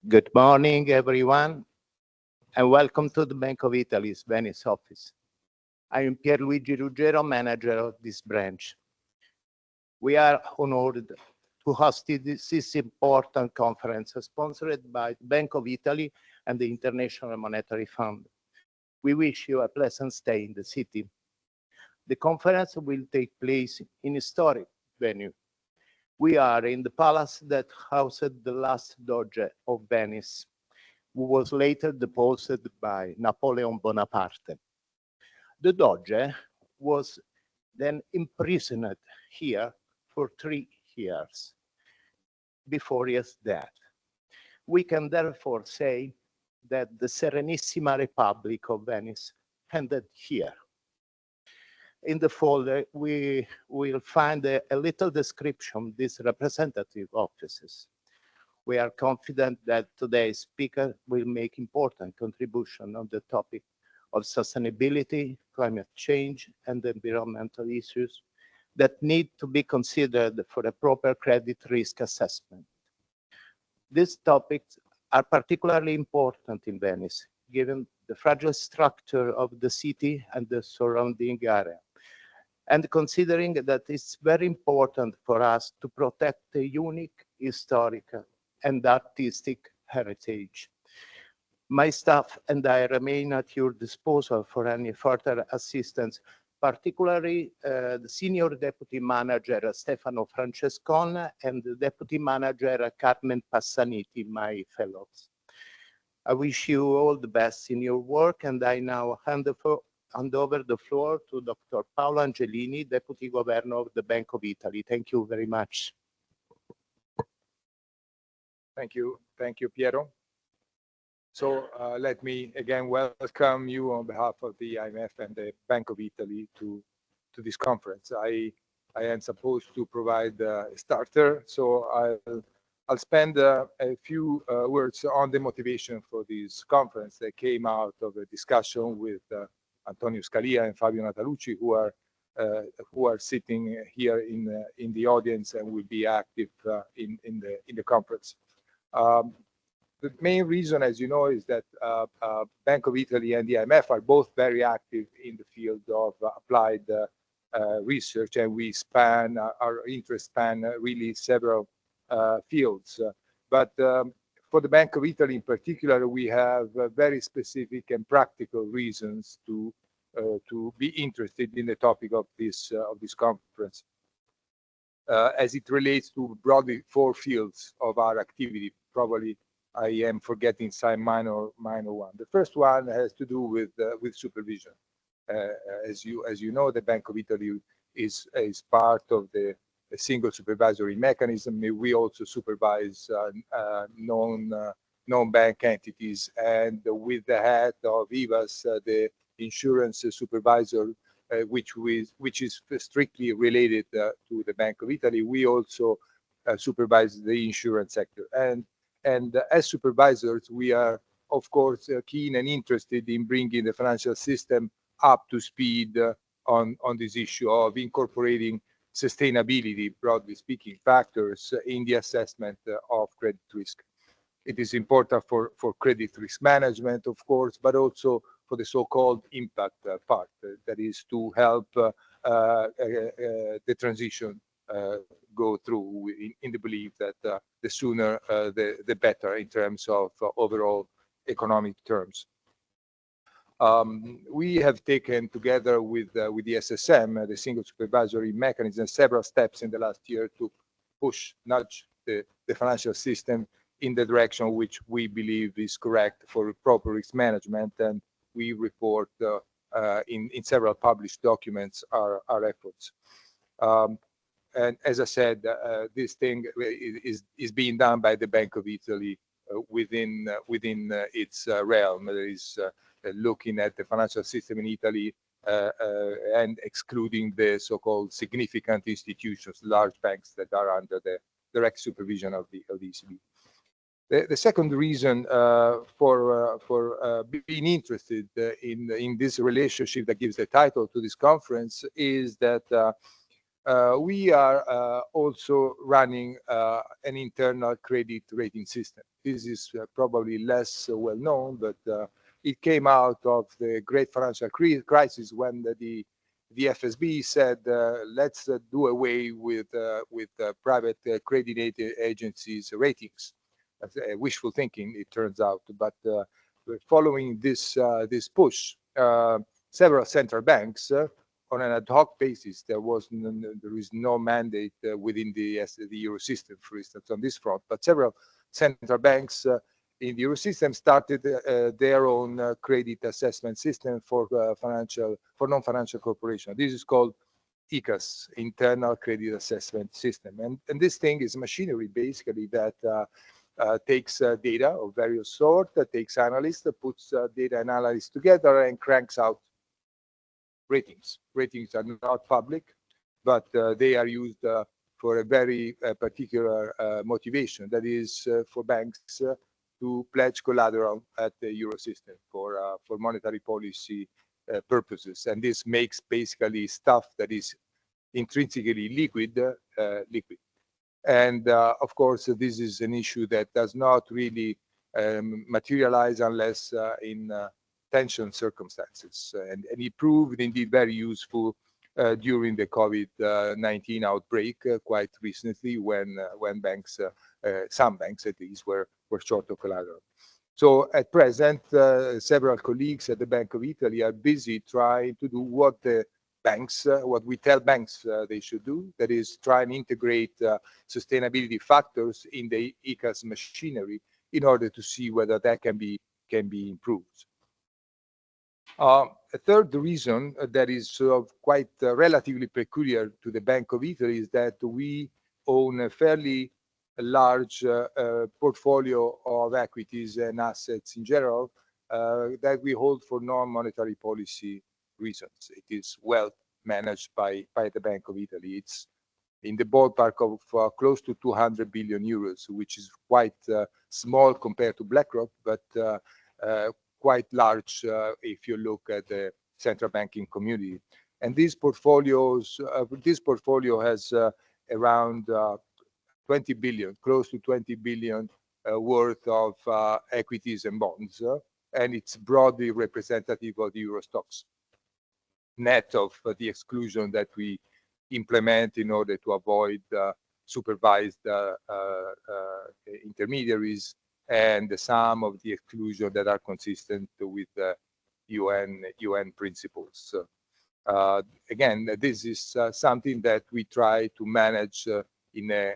Good morning, everyone, and welcome to the Bank of Italy's Venice office. I am Pierluigi Ruggero, manager of this branch. We are honored to host this important conference sponsored by the Bank of Italy and the International Monetary Fund. We wish you a pleasant stay in the city. The conference will take place in a historic venue. We are in the palace that housed the last Doge of Venice, who was later deposed by Napoleon Bonaparte. The Doge was then imprisoned here for 3 years before his death. We can therefore say that the Serenissima Republic of Venice ended here. In the folder, we will find a little description of these representative offices. We are confident that today's speaker will make important contribution on the topic of sustainability, climate change, and environmental issues that need to be considered for a proper credit risk assessment. These topics are particularly important in Venice, given the fragile structure of the city and the surrounding area, and considering that it's very important for us to protect the unique historical and artistic heritage. My staff and I remain at your disposal for any further assistance, particularly the Senior Deputy Manager Stefano Francescon and the Deputy Manager Carmen Passaniti, my fellows. I wish you all the best in your work, and I now hand over the floor to Dr. Paolo Angelini, Deputy Governor of the Bank of Italy. Thank you very much. Thank you, Piero. So let me again welcome you on behalf of the IMF and the Bank of Italy to this conference. I am supposed to provide a starter, so I'll spend a few words on the motivation for this conference that came out of a discussion with Antonio Scalia and Fabio Natalucci, who are sitting here in the audience and will be active in the conference. The main reason, as you know, is that Bank of Italy and the IMF are both very active in the field of applied research, and we span our interest span really several fields. But for the Bank of Italy in particular, we have very specific and practical reasons to be interested in the topic of this conference, as it relates to broadly 4 fields of our activity. Probably I am forgetting some minor one. The first one has to do with supervision. As you know, the Bank of Italy is part of the single supervisory mechanism. We also supervise non-bank entities, and with the head of IVAS, the insurance supervisor, which is strictly related to the Bank of Italy, we also supervise the insurance sector. And as supervisors, we are, of course, keen and interested in bringing the financial system up to speed on this issue of incorporating sustainability, broadly speaking, factors in the assessment of credit risk. It is important for credit risk management, of course, but also for the so-called impact part, that is to help the transition go through in the belief that the sooner the better in terms of overall economic terms. We have taken together with the SSM, the single supervisory mechanism, several steps in the last year to nudge the financial system in the direction which we believe is correct for proper risk management, and we report in several published documents our efforts. And as I said, this thing is being done by the Bank of Italy within its realm. There is looking at the financial system in Italy and excluding the so-called significant institutions, large banks that are under the direct supervision of the ECB. The second reason for being interested in this relationship that gives the title to this conference is that we are also running an internal credit rating system. This is probably less well known, but it came out of the great financial crisis when the FSB said, let's do away with private credit agencies' ratings. That's wishful thinking, it turns out. But following this push, several central banks, on an ad hoc basis, there is no mandate within the Eurosystem, for instance, on this front. But several central banks in the Eurosystem started their own credit assessment system for non-financial corporations. This is called ICAS, Internal Credit Assessment System. And this thing is machinery, basically, that takes data of various sorts, takes analysts, puts data analysis together, and cranks out ratings. Ratings are not public, but they are used for a very particular motivation. That is for banks to pledge collateral at the Eurosystem for monetary policy purposes. And this makes basically stuff that is intrinsically liquid, liquid. And of course, this is an issue that does not really materialize unless in tension circumstances. And it proved indeed very useful during the COVID-19 outbreak quite recently when banks, some banks at least, were short of collateral. So at present, several colleagues at the Bank of Italy are busy trying to do what the banks, what we tell banks they should do, that is try and integrate sustainability factors in the ICAS machinery in order to see whether that can be improved. A third reason that is sort of quite relatively peculiar to the Bank of Italy is that we own a fairly large portfolio of equities and assets in general that we hold for non-monetary policy reasons. It is well managed by the Bank of Italy. It's in the ballpark of close to 200 billion euros, which is quite small compared to BlackRock, but quite large if you look at the central banking community. And this portfolio has around 20 billion, close to 20 billion worth of equities and bonds, and it's broadly representative of the Euro stocks, net of the exclusion that we implement in order to avoid supervised intermediaries and the sum of the exclusion that are consistent with the UN principles. Again, this is something that we try to manage in a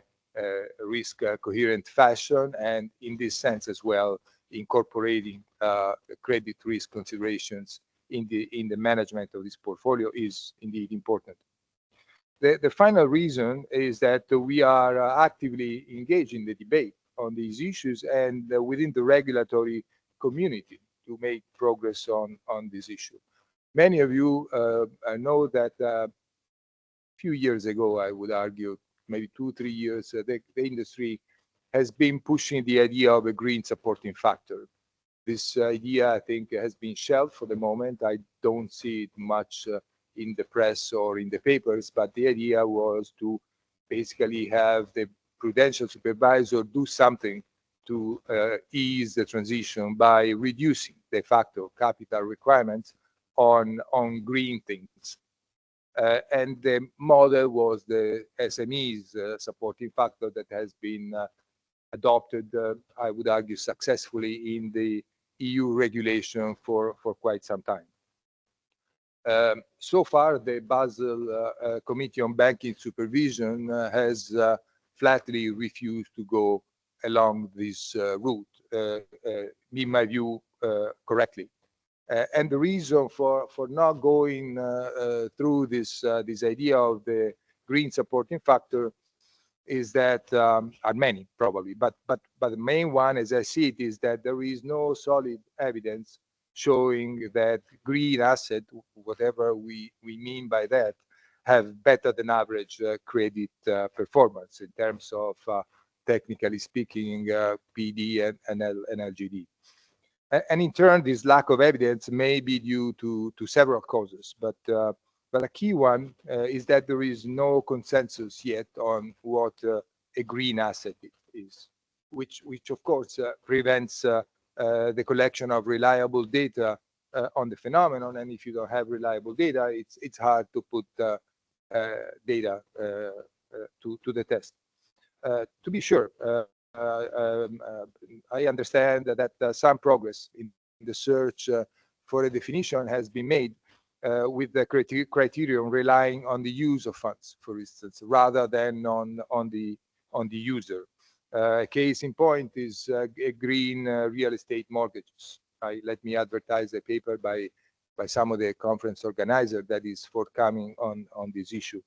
risk coherent fashion, and in this sense as well, incorporating credit risk considerations in the management of this portfolio is indeed important. The final reason is that we are actively engaged in the debate on these issues and within the regulatory community to make progress on this issue. Many of you know that a few years ago, I would argue, maybe 2-3 years, the industry has been pushing the idea of a green supporting factor. This idea, I think, has been shelved for the moment. I don't see it much in the press or in the papers, but the idea was to basically have the prudential supervisor do something to ease the transition by reducing de facto capital requirements on green things. And the model was the SMEs supporting factor that has been adopted, I would argue, successfully in the EU regulation for quite some time. So far, the Basel Committee on Banking Supervision has flatly refused to go along this route, in my view, correctly. And the reason for not going through this idea of the green supporting factor is that are many probably, but the main one, as I see it, is that there is no solid evidence showing that green asset, whatever we mean by that, have better than average credit performance in terms of technically speaking PD and LGD. And in turn, this lack of evidence may be due to several causes, but But a key one is that there is no consensus yet on what a green asset is, which of course prevents the collection of reliable data on the phenomenon. And if you don't have reliable data, it's hard to put data to the test. To be sure, I understand that some progress in the search for a definition has been made with the criterion relying on the use of funds, for instance, rather than on the user. A case in point is green real estate mortgages. Let me advertise a paper by some of the conference organizers that is forthcoming on this issue.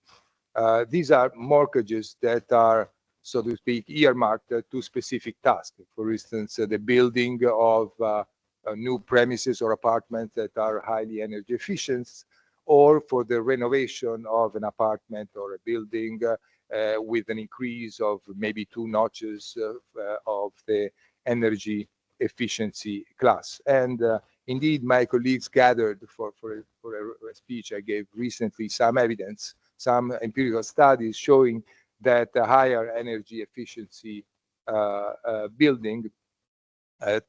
These are mortgages that are, so to speak, earmarked to specific tasks. For instance, the building of new premises or apartments that are highly energy efficient, or for the renovation of an apartment or a building with an increase of maybe 2 notches of the energy efficiency class. And indeed, my colleagues gathered for a speech I gave recently some evidence, some empirical studies showing that a higher energy efficiency building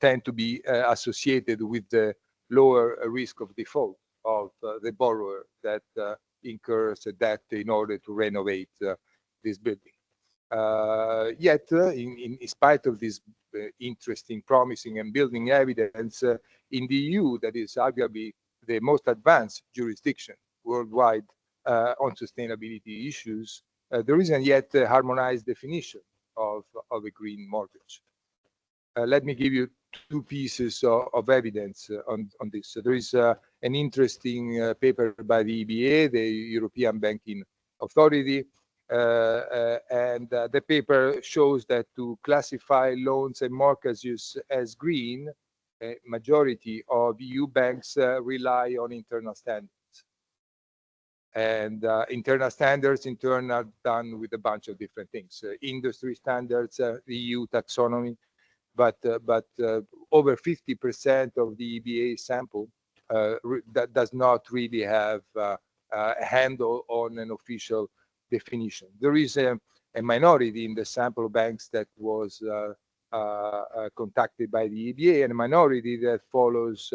tend to be associated with the lower risk of default of the borrower that incurs a debt in order to renovate this building. Yet, in spite of this interesting, promising, and building evidence, in the EU, that is arguably the most advanced jurisdiction worldwide on sustainability issues, there isn't yet a harmonized definition of a green mortgage. Let me give you 2 pieces of evidence on this. So there is an interesting paper by the EBA, the European Banking Authority, and the paper shows that to classify loans and mortgages as green, a majority of EU banks rely on internal standards. And internal standards, in turn, are done with a bunch of different things. Industry standards, the EU taxonomy, but over 50% of the EBA sample that does not really have a handle on an official definition. There is a minority in the sample banks that was contacted by the EBA, and a minority that follows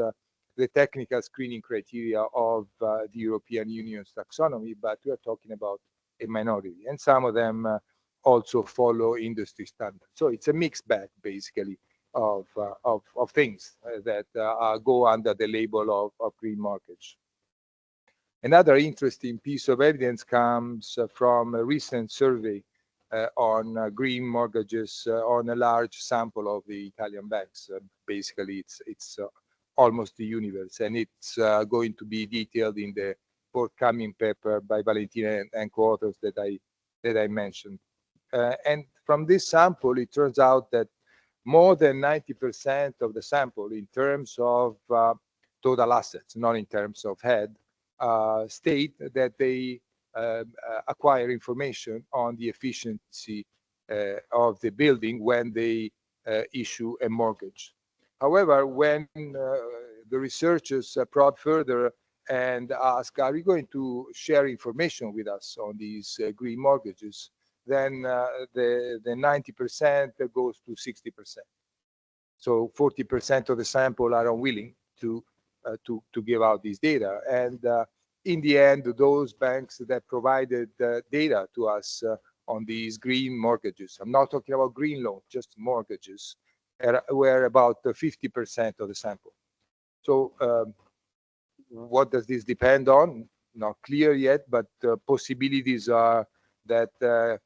the technical screening criteria of the European Union's taxonomy, but we are talking about a minority. And some of them also follow industry standards. So it's a mixed bag, basically, of things that go under the label of green mortgage. Another interesting piece of evidence comes from a recent survey on green mortgages on a large sample of the Italian banks. Basically, it's almost the universe, and it's going to be detailed in the forthcoming paper by Valentina and co-authors that I mentioned. And from this sample, it turns out that more than 90% of the sample, in terms of total assets, not in terms of head, state that they acquire information on the efficiency of the building when they issue a mortgage. However, when the researchers probe further and ask, are you going to share information with us on these green mortgages, then the 90% goes to 60%. So 40% of the sample are unwilling to give out these data. And in the end, those banks that provided data to us on these green mortgages, I'm not talking about green loans, just mortgages, were about 50% of the sample. So what does this depend on? Not clear yet, but possibilities are that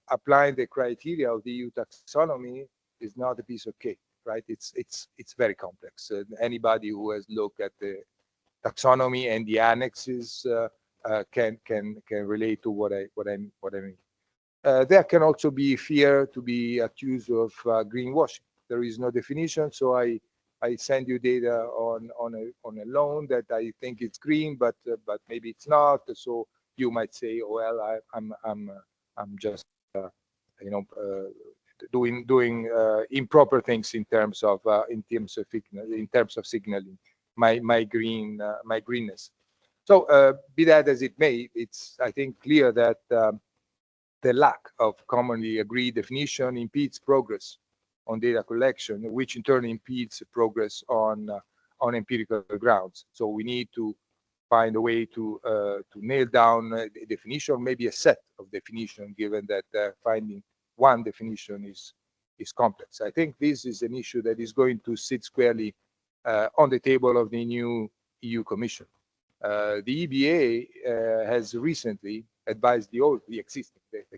applying the criteria of the EU taxonomy is not a piece of cake, right? It's very complex. Anybody who has looked at the taxonomy and the annexes can relate to what I mean. There can also be fear to be accused of greenwashing. There is no definition, so I send you data on a loan that I think it's green, but maybe it's not. So you might say, oh, well, I'm just doing improper things in terms of signaling my greenness. So be that as it may, it's, I think, clear that the lack of commonly agreed definition impedes progress on data collection, which in turn impedes progress on empirical grounds. So we need to find a way to nail down a definition, maybe a set of definition, given that finding one definition is complex. I think this is an issue that is going to sit squarely on the table of the new EU Commission. The EBA has recently advised the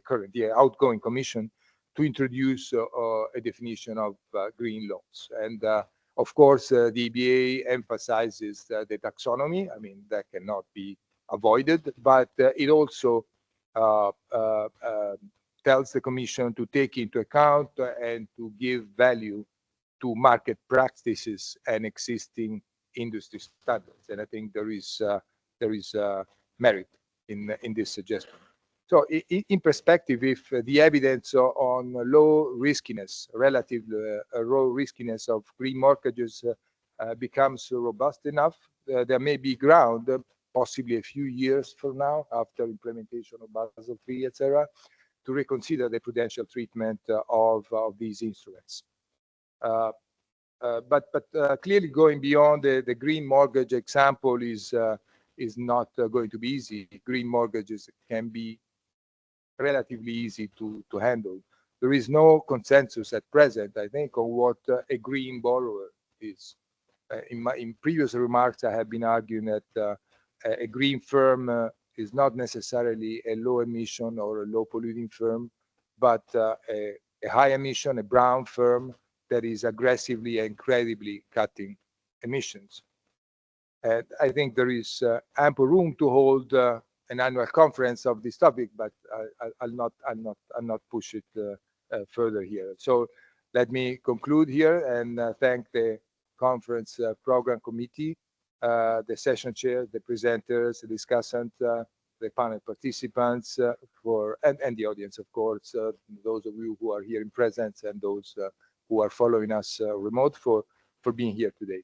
current, the outgoing Commission to introduce a definition of green loans. And of course, the EBA emphasizes the taxonomy. I mean, that cannot be avoided, but it also tells the Commission to take into account and to give value to market practices and existing industry standards. And I think there is merit in this suggestion. So in perspective, if the evidence on low riskiness, relative low riskiness of green mortgages becomes robust enough, there may be ground, possibly a few years from now, after implementation of Basel III, etc., to reconsider the prudential treatment of these instruments. But clearly going beyond the green mortgage example is not going to be easy. Green mortgages can be relatively easy to handle. There is no consensus at present, I think, on what a green borrower is. In previous remarks, I have been arguing that a green firm is not necessarily a low emission or a low polluting firm, but a high emission, a brown firm that is aggressively and credibly cutting emissions. And I think there is ample room to hold an annual conference of this topic, but I'll not push it further here. So let me conclude here and thank the conference program committee, the session chair, the presenters, the discussant, the panel participants, and the audience, of course, those of you who are here in presence and those who are following us remote for being here today.